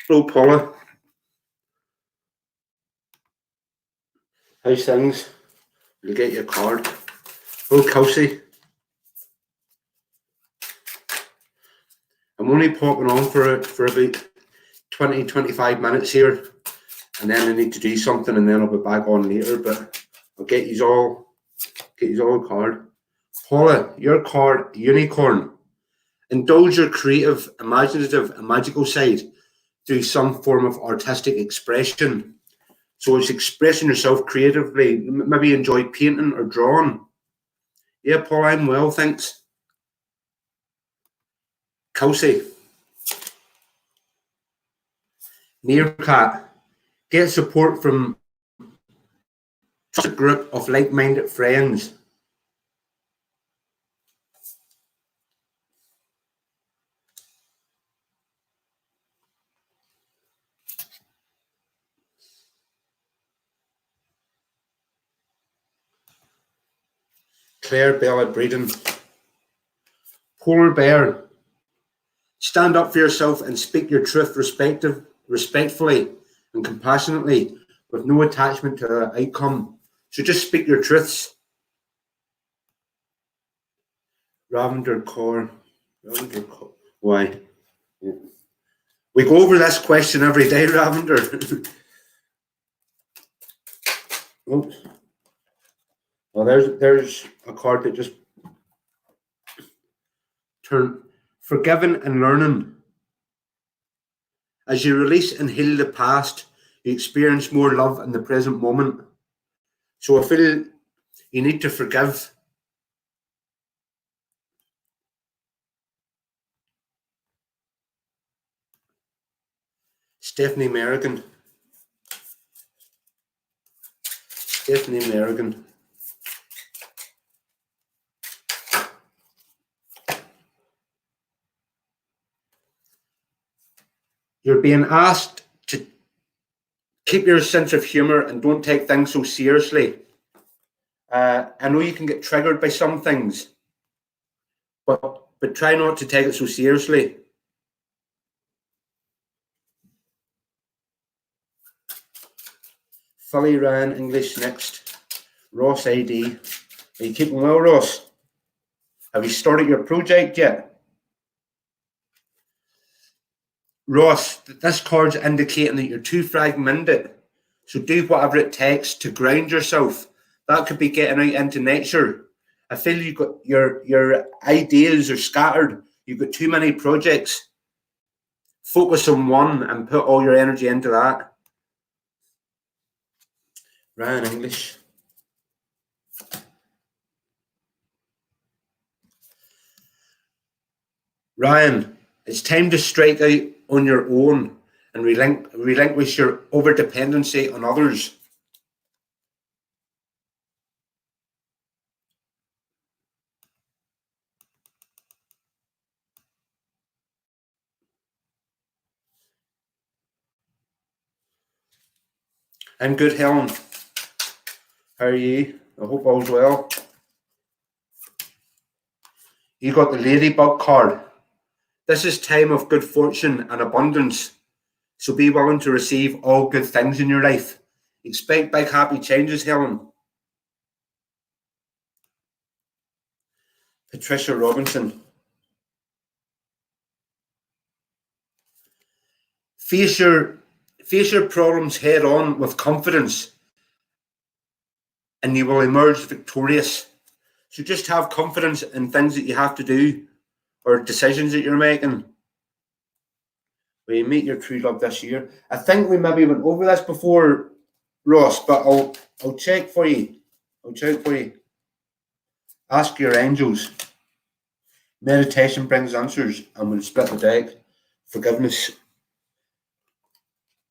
Hello, Paula. How's things? Will you get your card? Hello, Kelsey. I'm only popping on for about 20-25 minutes here, and then I need to do something, and then I'll be back on later. But I'll get you all a card. Paula, your card, unicorn. Indulge your creative, imaginative, and magical side through some form of artistic expression. So it's expressing yourself creatively. Maybe enjoy painting or drawing. Yeah, Paul, I'm well, thanks. Kelsey. Meerkat. Get support from a group of like-minded friends. Claire Bella Breeden. Polar bear. Stand up for yourself and speak your truth respectfully and compassionately with no attachment to the outcome. So just speak your truths. Ravender Kaur. Why? Yeah. We go over this question every day, Ravender. Oops. Well, there's a card that just turned forgiven and learning. As you release and heal the past, you experience more love in the present moment. So I feel you need to forgive. Stephanie Merrigan. Stephanie Merrigan. You're being asked to keep your sense of humor and don't take things so seriously. I know you can get triggered by some things, but try not to take it so seriously. Philly Ryan, English next. Ross AD. Are you keeping well, Ross? Have you started your project yet? Ross, this card's indicating that you're too fragmented. So do whatever it takes to ground yourself. That could be getting out into nature. I feel you've got your ideas are scattered. You've got too many projects. Focus on one and put all your energy into that. Ryan English. Ryan, it's time to strike out on your own and relinquish your overdependency on others. I'm good, Helen. How are you? I hope all's well. You got the Ladybug card. This is time of good fortune and abundance. So be willing to receive all good things in your life. Expect big happy changes, Helen. Patricia Robinson. Face your problems head on with confidence and you will emerge victorious. So just have confidence in things that you have to do or decisions that you're making. Will you meet your true love this year? I think we maybe went over this before, Ross, but I'll check for you. Ask your angels. Meditation brings answers, and we'll split the deck. Forgiveness.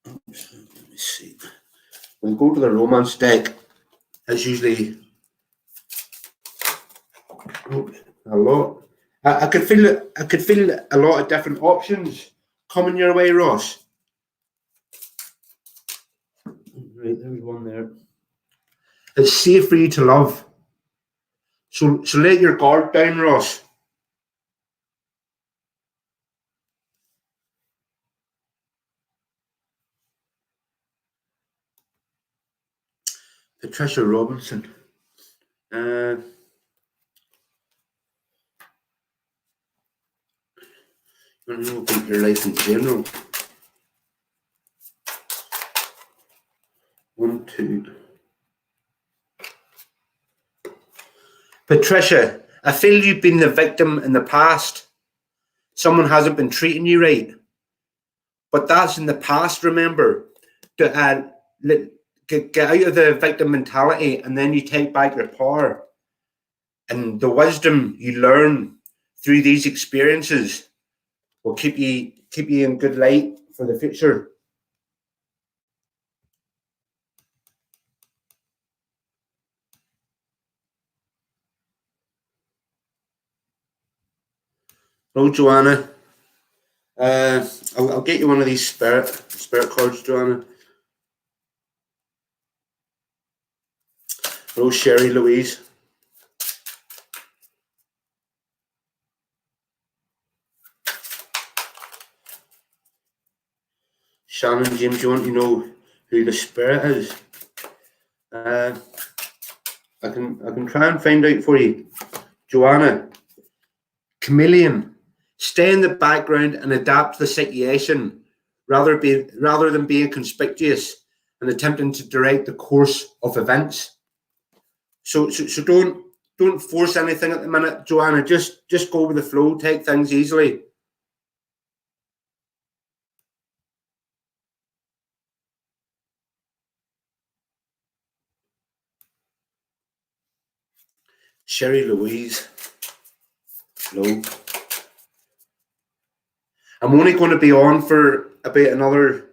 Oops, let me see. We'll go to the romance deck. It's usually a lot. I could feel a lot of different options coming your way, Ross. Right, there's one there. It's safe for you to love. So let your guard down, Ross. Patricia Robinson. I don't know about your life in general. 1, 2. Patricia, I feel you've been the victim in the past. Someone hasn't been treating you right. But that's in the past, remember. Get out of the victim mentality, and then you take back your power. And the wisdom you learn through these experiences will keep you in good light for the future. Hello, Joanna. I'll get you one of these spirit cards, Joanna. Hello, Sherry Louise. Shannon James, you want to know who the spirit is? I can try and find out for you. Joanna, chameleon, stay in the background and adapt to the situation rather than being conspicuous and attempting to direct the course of events. So don't force anything at the minute, Joanna. Just go with the flow. Take things easily. Sherry Louise. Hello. I'm only going to be on for about another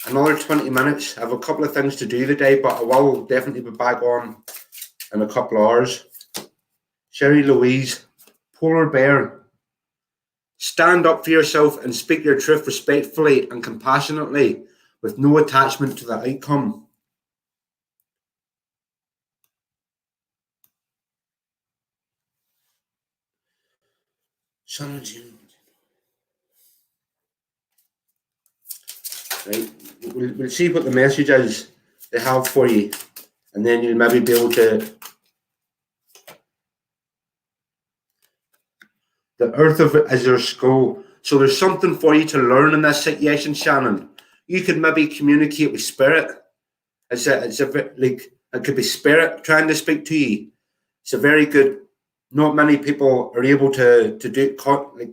20 minutes. I have a couple of things to do today, but I will definitely be back on in a couple of hours. Sherry Louise, polar bear. Stand up for yourself and speak your truth respectfully and compassionately with no attachment to the outcome. Right, we'll see what the message is they have for you, and then you'll maybe be able to. The earth of it is your skull. So there's something for you to learn in this situation, Shannon. You could maybe communicate with spirit. It's a bit like it could be spirit trying to speak to you. It's a very good. Not many people are able to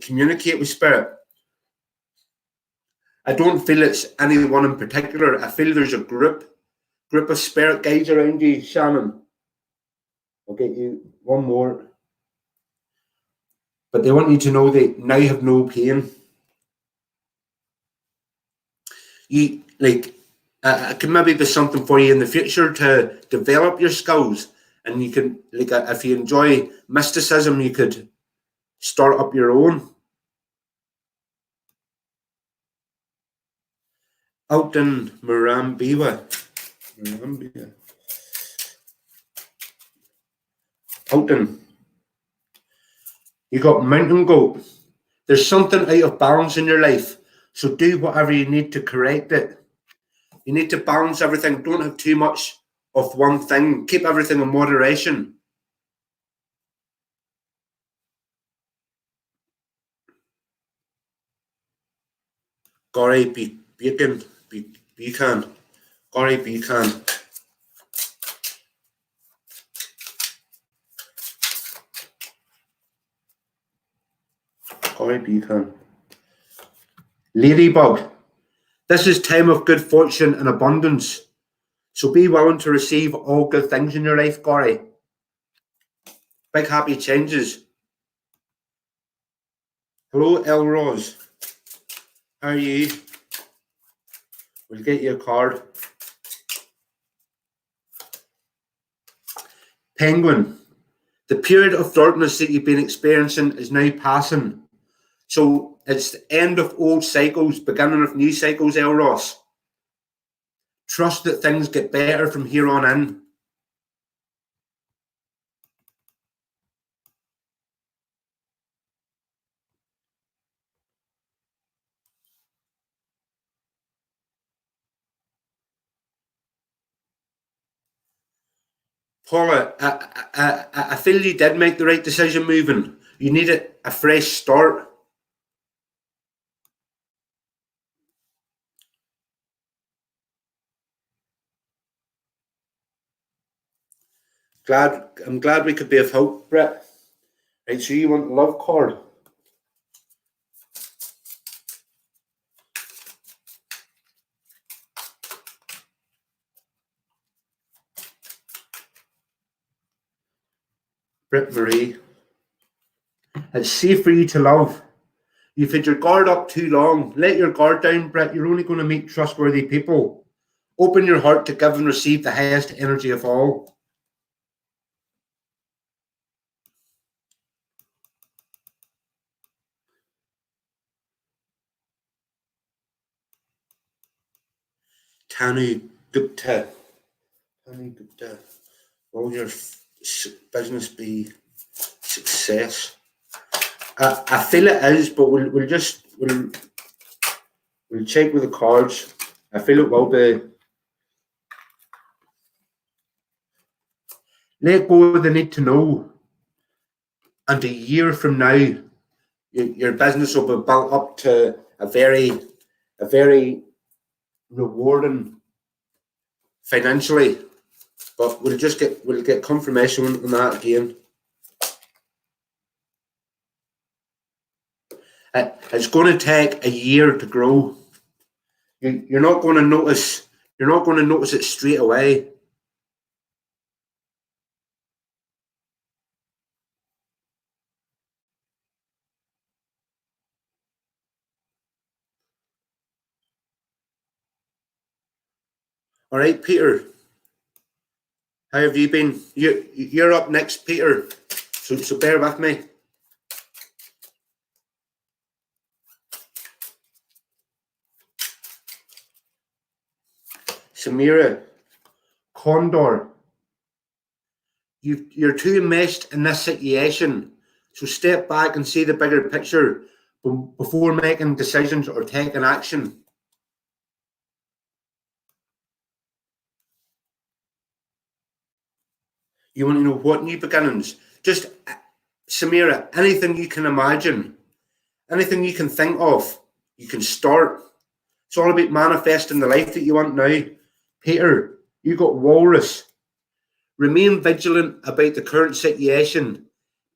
communicate with spirit. I don't feel it's anyone in particular. I feel there's a group of spirit guides around you, Shannon. I'll get you one more. But they want you to know they now have no pain. You it can maybe be something for you in the future to develop your skills, and you can if you enjoy mysticism, you could start up your own. Alton Murambiwa. Alton. You got mountain goat. There's something out of balance in your life, so do whatever you need to correct it. You need to balance everything. Don't have too much of one thing. Keep everything in moderation. Gary Buchan. Gary Buchan. Gary Buchan. Ladybug. This is time of good fortune and abundance. So be willing to receive all good things in your life, Gary. Big happy changes. Hello, El Rose. How are you? We'll get you a card. Penguin. The period of darkness that you've been experiencing is now passing. So it's the end of old cycles, beginning of new cycles, El Ross. Trust that things get better from here on in. Paula, I feel you did make the right decision moving. You need a fresh start. I'm glad we could be of help, Brett. Right, so you want the love card? Brett Marie. It's safe for you to love. You've had your guard up too long. Let your guard down, Brett. You're only going to meet trustworthy people. Open your heart to give and receive the highest energy of all. Tanu Gupta. Tanu Gupta. Will your business be success? I feel it is, but we'll check with the cards. I feel it will be. Let go of the need to know. And a year from now, your business will be built up to a very rewarding financially. But we'll get confirmation on that again. It's going to take a year to grow. You're not going to notice. You're not going to notice it straight away. All right, Peter. How have you been? You're up next, Peter. So bear with me. Samira, Condor. You're too enmeshed in this situation. So step back and see the bigger picture before making decisions or taking action. You want to know what new beginnings? Just, Samira, anything you can imagine, anything you can think of, you can start. It's all about manifesting the life that you want now. Peter, you got Walrus. Remain vigilant about the current situation.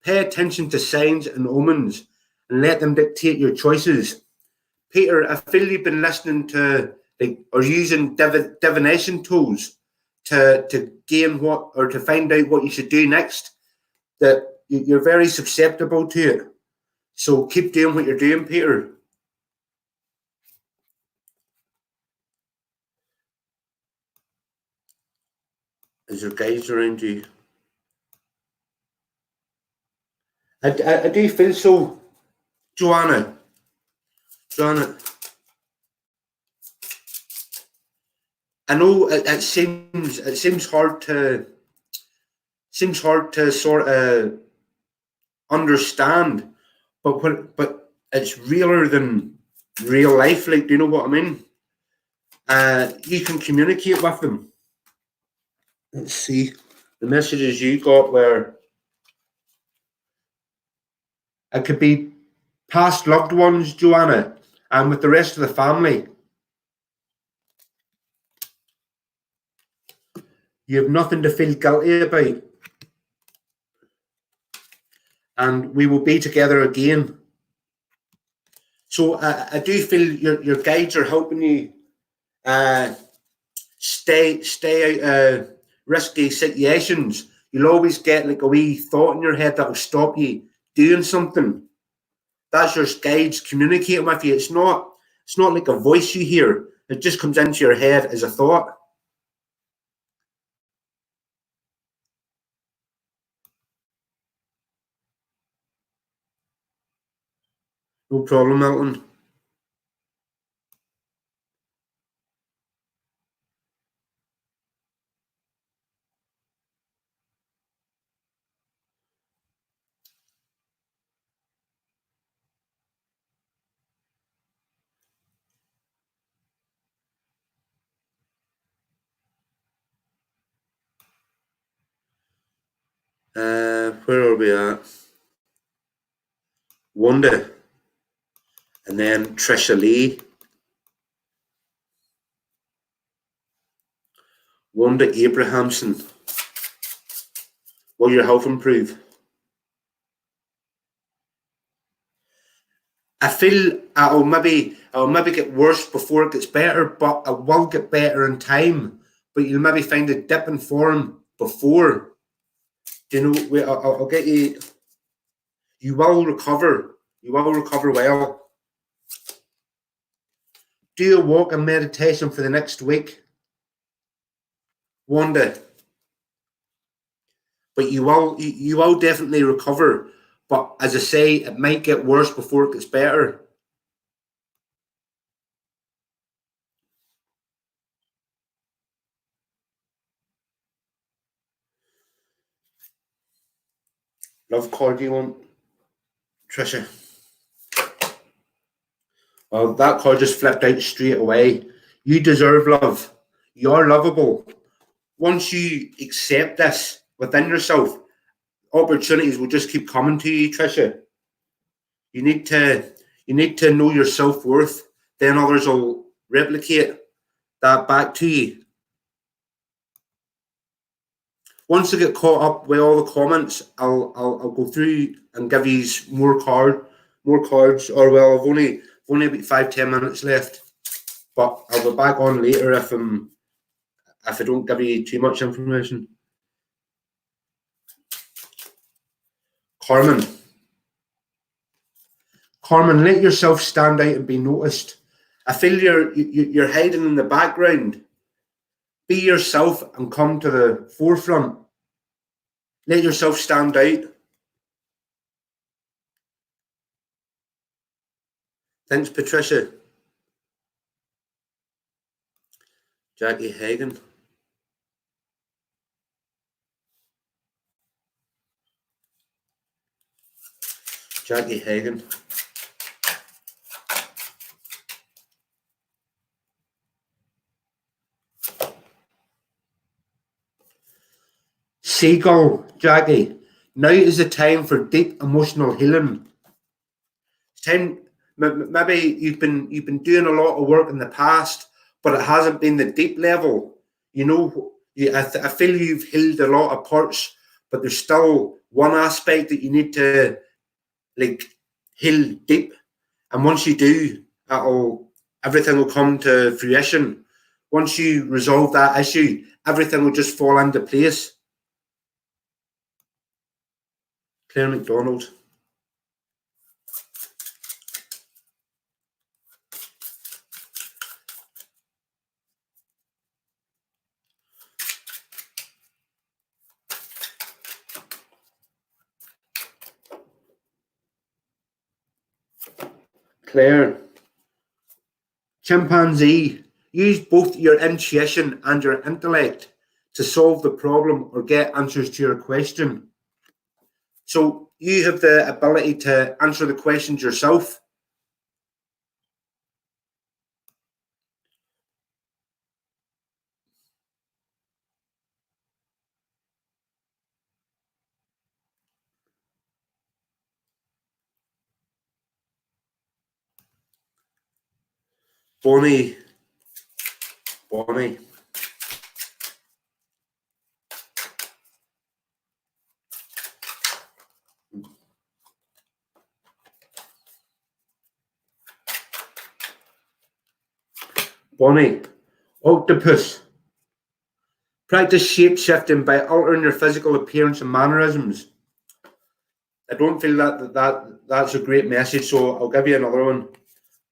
Pay attention to signs and omens and let them dictate your choices. Peter, I feel you've been listening to or using divination tools to gain what or to find out what you should do next. That you're very susceptible to it. So keep doing what you're doing, Peter. Is there guys around you? I do feel so, Joanna. Joanna, I know it seems hard to sort of understand, but it's realer than real life. Like, do you know what I mean? You can communicate with them. Let's see the messages you got where it could be past loved ones, Joanna, and with the rest of the family. You have nothing to feel guilty about. And we will be together again. So I do feel your guides are helping you stay out of risky situations. You'll always get like a wee thought in your head that will stop you doing something. That's your guides communicating with you. It's not like a voice you hear. It just comes into your head as a thought. No problem, Elton. Where are we at? Wanda. And then Trisha Lee. Wanda Abrahamson. Will your health improve? I feel it'll maybe get worse before it gets better, but it will get better in time. But you'll maybe find a dip in form before. Do you know? I'll get you. You will recover. You will recover well. Do a walk and meditation for the next week. Wanda. But you will definitely recover. But as I say, it might get worse before it gets better. Love card you want, Trisha? Well, that card just flipped out straight away. You deserve love. You're lovable. Once you accept this within yourself, opportunities will just keep coming to you, Trisha. You need to know your self-worth. Then others will replicate that back to you. Once I get caught up with all the comments, I'll go through and give you more cards. Or well, I've only about 5-10 minutes left, but I'll be back on later if I don't give you too much information. Carmen, let yourself stand out and be noticed. I feel you're hiding in the background. Be yourself and come to the forefront. Let yourself stand out. Thanks, Patricia. Jackie Hagan. Jackie Hagan. Seagull, Jackie. Now is the time for deep emotional healing. It's time. Maybe you've been doing a lot of work in the past, but it hasn't been the deep level. You know, I feel you've healed a lot of parts, but there's still one aspect that you need to heal deep. And once you do, everything will come to fruition. Once you resolve that issue, everything will just fall into place. Claire McDonald. Claire. Chimpanzee. Use both your intuition and your intellect to solve the problem or get answers to your question. So you have the ability to answer the questions yourself. Bonnie. Bonnie. Octopus. Practice shape shifting by altering your physical appearance and mannerisms. I don't feel that's a great message, so I'll give you another one.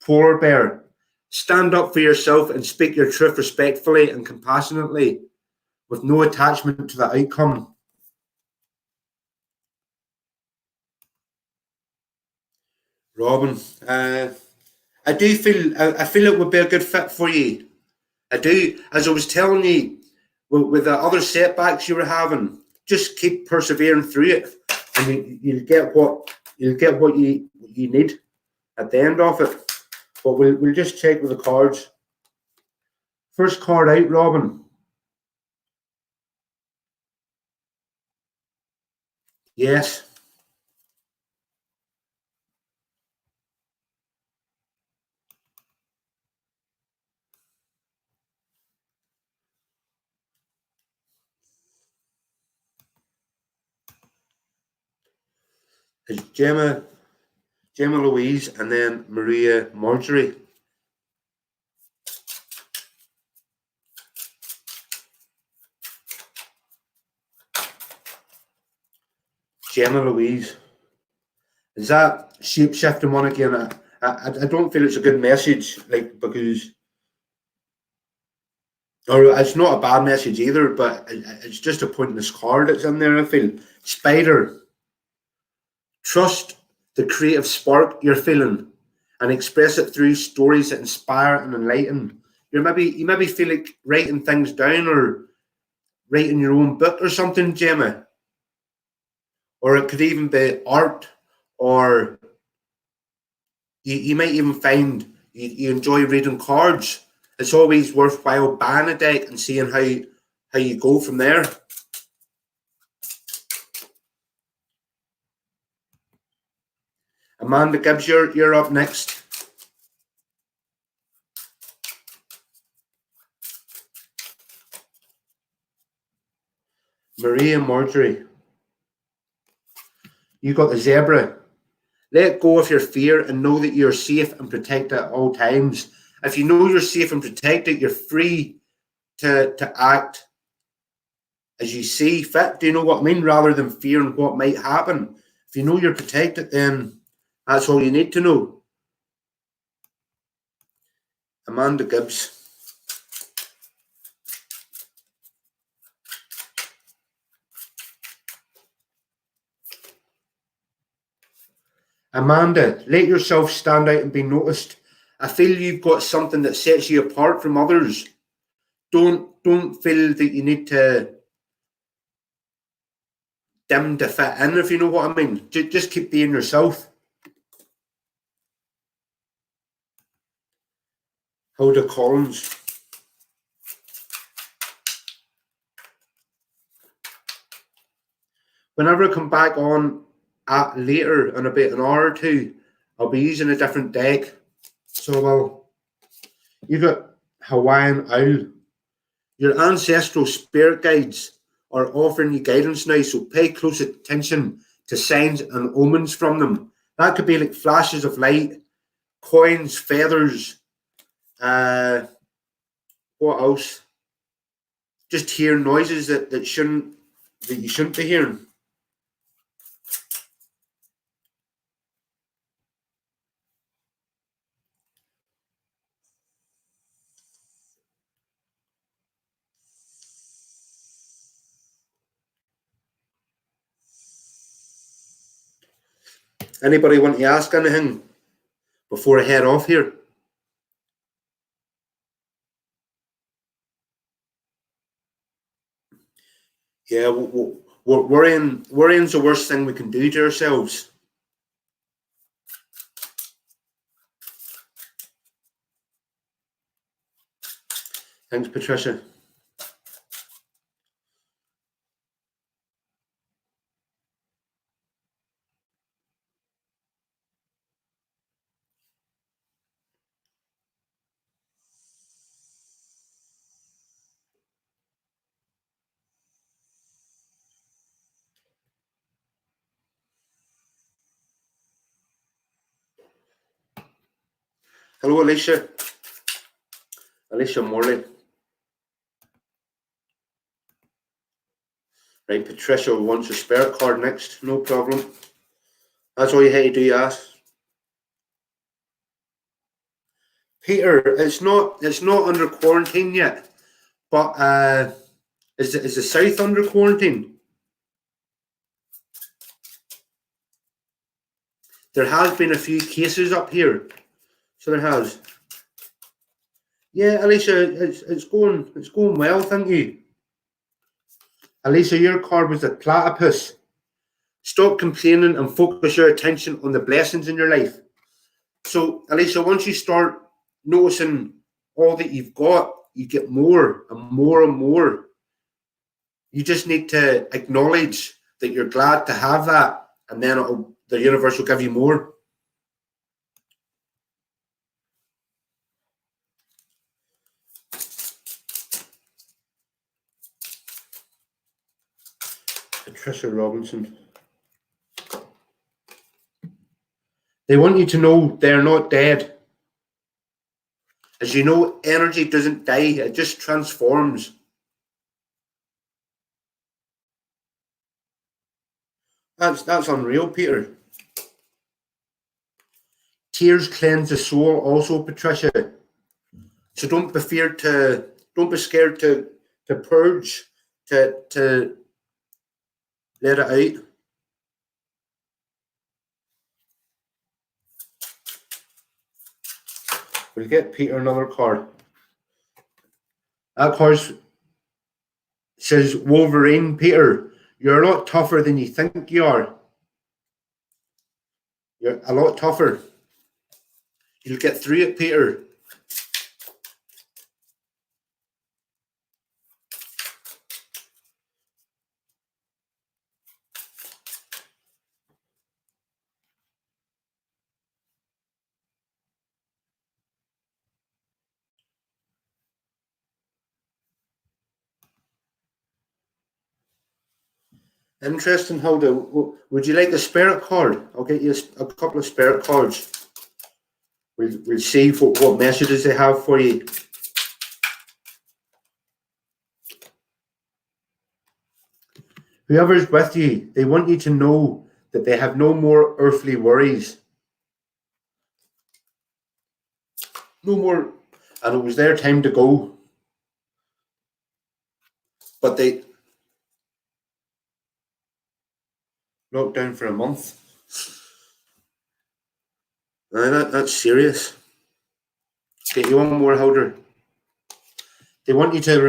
Polar bear. Stand up for yourself and speak your truth respectfully and compassionately, with no attachment to the outcome. Robin, I feel it would be a good fit for you. I do. As I was telling you, with the other setbacks you were having, just keep persevering through it, and you'll get what you need at the end of it. But we'll just check with the cards. First card out, Robin. Yes. It's Gemma Louise, and then Maria Marjorie. Gemma Louise. Is that shape-shifting one again? I don't feel it's a good message, like, because, or it's not a bad message either, but it's just a pointless card that's in there, I feel. Spider. Trust the creative spark you're feeling and express it through stories that inspire and enlighten. You maybe feel like writing things down or writing your own book or something, Gemma. Or it could even be art, or you might even find you enjoy reading cards. It's always worthwhile buying a deck and seeing how you go from there. Amanda Gibbs, you're up next. Maria Marjorie. You got the zebra. Let go of your fear and know that you're safe and protected at all times. If you know you're safe and protected, you're free to act as you see fit. Do you know what I mean? Rather than fearing what might happen. If you know you're protected, then that's all you need to know. Amanda Gibbs. Amanda, let yourself stand out and be noticed. I feel you've got something that sets you apart from others. Don't feel that you need to dim to fit in, if you know what I mean. Just keep being yourself. Hilda Collins. Whenever I come back on later in about an hour or two, I'll be using a different deck. So you've got Hawaiian Owl. Your ancestral spirit guides are offering you guidance now, so pay close attention to signs and omens from them. That could be like flashes of light, coins, feathers. What else? Just hear noises that you shouldn't be hearing. Anybody want to ask anything before I head off here? Yeah, worrying's the worst thing we can do to ourselves. Thanks, Patricia. Hello, Alicia. Alicia Morley. Right, Patricia wants a spare card next. No problem. That's all you had to do, Ask. Peter, it's not under quarantine yet, but is the South under quarantine? There has been a few cases up here, so there has. Yeah, Alicia, it's going well, thank you. Alicia, your card was the platypus. Stop complaining and focus your attention on the blessings in your life. So, Alicia, once you start noticing all that you've got, you get more and more and more. You just need to acknowledge that you're glad to have that, and then the universe will give you more. Patricia Robinson. They want you to know they're not dead. As you know, energy doesn't die, it just transforms. That's unreal, Peter. Tears cleanse the soul also, Patricia. So don't be scared to purge, to let it out. We'll get Peter another card. That card says Wolverine. Peter, you're a lot tougher than you think you are. You're a lot tougher. You'll get through it, Peter. Interesting, Hilda. Would you like a spirit card? I'll get you a couple of spirit cards. We'll see what messages they have for you. Whoever's with you, they want you to know that they have no more earthly worries. No more, and it was their time to go. But they locked down for a month. That's serious. Get you one more, Hilda. They want you to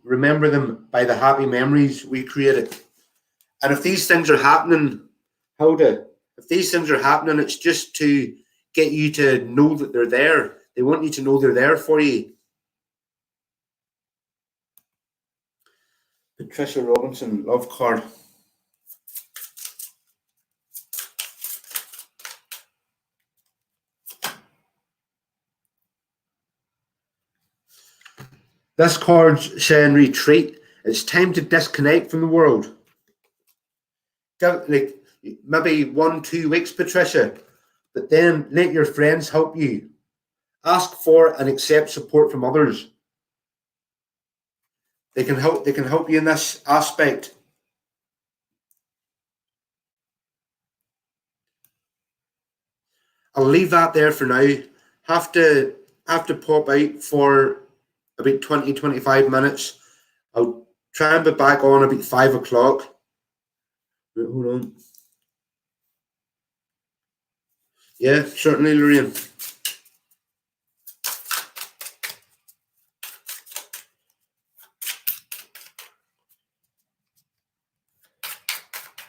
remember them by the happy memories we created. And if these things are happening, Hilda, if these things are happening, it's just to get you to know that they're there. They want you to know they're there for you. Patricia Robinson, love card. This card's saying retreat. It's time to disconnect from the world. Like maybe 1-2 weeks, Patricia, but then let your friends help you. Ask for and accept support from others. They can help you in this aspect. I'll leave that there for now. Have to pop out for about 20-25 minutes. I'll try and be back on about 5 o'clock. Wait, hold on. Yeah, certainly, Lorraine.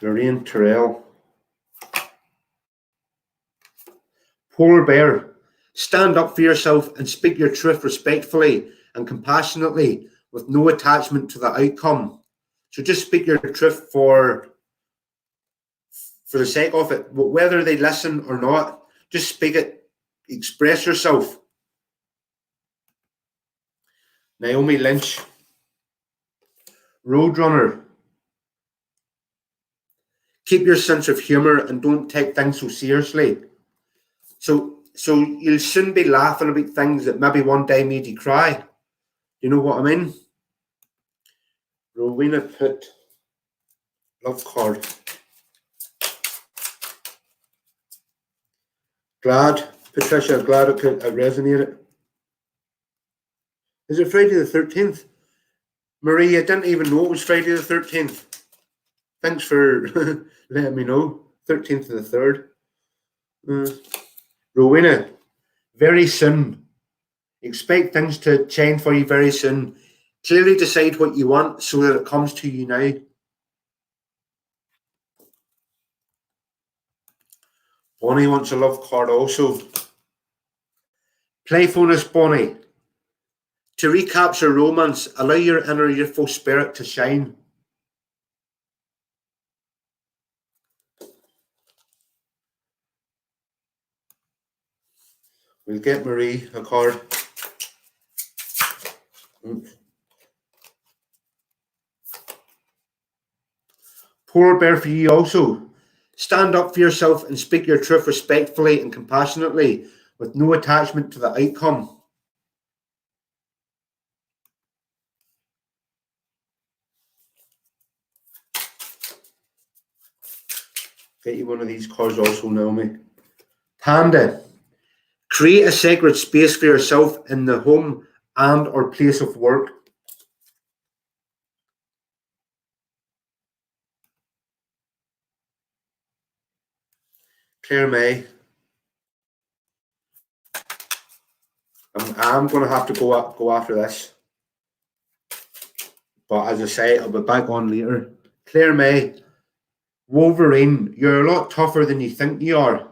Lorraine Terrell. Polar bear. Stand up for yourself and speak your truth respectfully and compassionately with no attachment to the outcome. So just speak your truth for the sake of it. Whether they listen or not, just speak it. Express yourself. Naomi Lynch. Roadrunner. Keep your sense of humour and don't take things so seriously. So you'll soon be laughing about things that maybe one day made you cry. You know what I mean? Rowena put love card. Glad, Patricia, glad it resonated. Is it Friday the 13th? Marie, I didn't even know it was Friday the 13th. Thanks for letting me know. 13th of the 3rd. Rowena, very soon. Expect things to change for you very soon. Clearly decide what you want so that it comes to you now. Bonnie wants a love card also. Playfulness, Bonnie. To recapture romance, allow your inner youthful spirit to shine. We'll get Marie a card. Polar bear for you also. Stand up for yourself and speak your truth respectfully and compassionately with no attachment to the outcome. Get you one of these cards also, Naomi. Panda. Create a sacred space for yourself in the home and or place of work. Claire May. I'm going to have to go after this. But as I say, I'll be back on later. Claire May. Wolverine, you're a lot tougher than you think you are.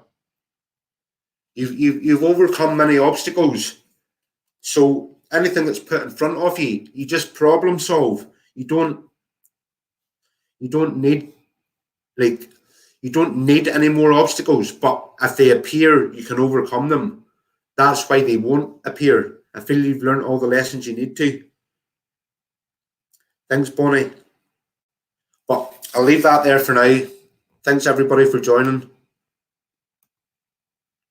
You've overcome many obstacles. So anything that's put in front of you, you just problem solve. You don't need any more obstacles, but if they appear, you can overcome them. That's why they won't appear. I feel you've learned all the lessons you need to. Thanks, Bonnie. But I'll leave that there for now. Thanks everybody for joining.